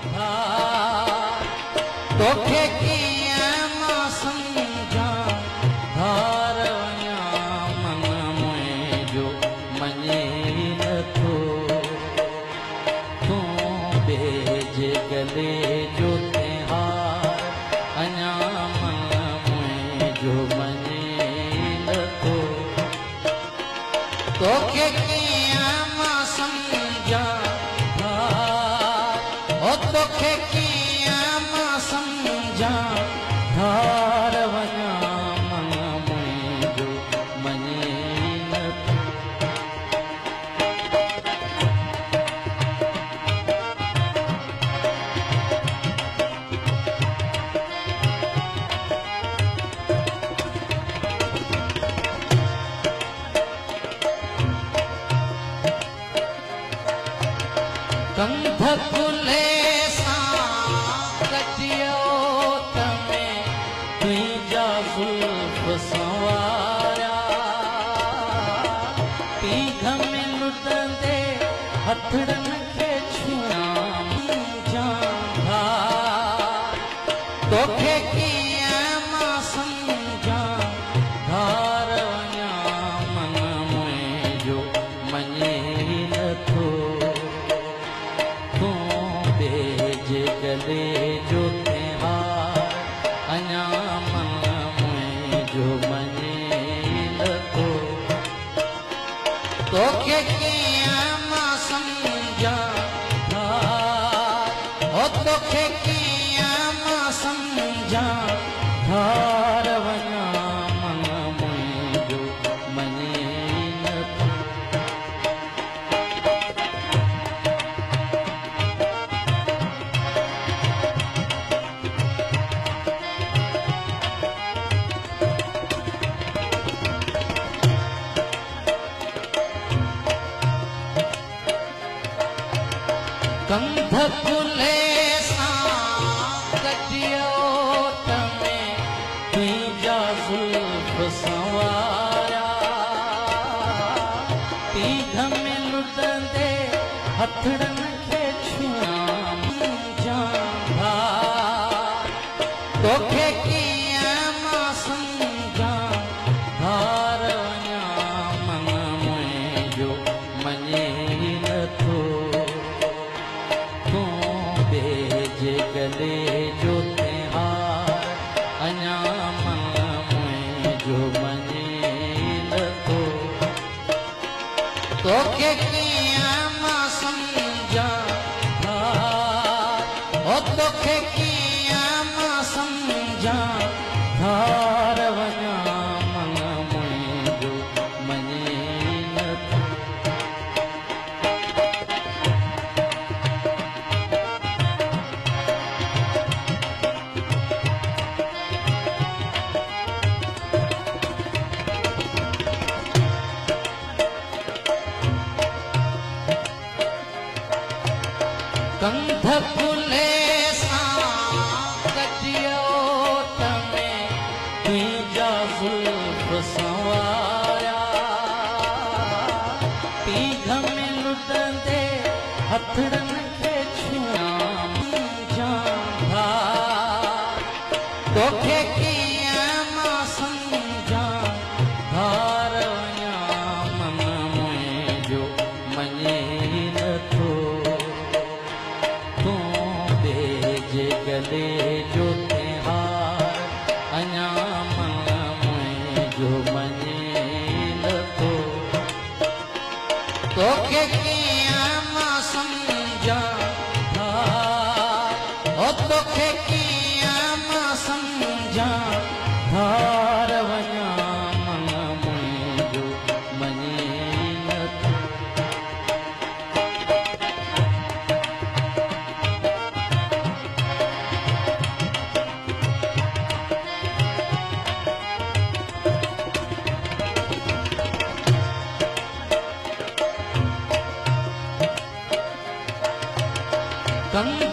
धार तोखे कीअं मां सम्झां धार वञां मन मुंहिंजो मञे नथो तूं ॿिए गले जो त्योहार अञा मन मुंहिंजो मञे नथो तोखे कीअं मां सम्झां धार ओ तोखे कीअं मां सम्झां धार वञां मन मुंहिंजो मञे नथो कंध खुले सां कटियो तमे तुंहिंजा ज़ुल्फ़ संवारिया पीघ में लुटंदे हथड़नि खे छुआं मुंहिंजां धार तोखे कीअं मां सम्झां धार वञां मन मुंहिंजो मञे नथो गले जो त्योहार अञा मन मुंहिंजो मञे नथो तोखे कीअं मां सम्झां धार ओ तोखे कीअं मां सम्झां धार वञां मन मुंहिंजो मञे नथो कंध खुले सां कटियो तमे तुंहिंजा ज़ुल्फ़ संवारिया पीघ में लुटंदे हथड़नि खे छुआं मुंहिंजां धार तोखे कीअं मां सम्झां धार वञां मन मुंहिंजो मञे नथो गले जो त्योहार अञा मन मुंहिंजो मञे नथो तोखे कीअं मां सम्झां धार ओ तोखे कीअं मां सम्झां धार वञां मन मुंहिंजो मञे नथो कंध खुले सां कटियो तमे तुंहिंजा ज़ुल्फ़ संवारिया पीघ में लुटंदे हथड़नि खे छुआं मुंहिंजां धार तोखे कीअं मां सम्झां धार वञां मन मुंहिंजो मञे नथो गले जो त्योहार अञा मन मुंहिंजो मञे नथो तोखे कीअं मां सम्झां धार ओ तोखे कीअं मां सम्झां धार वञां मन मुंहिंजो मञे नथो कंध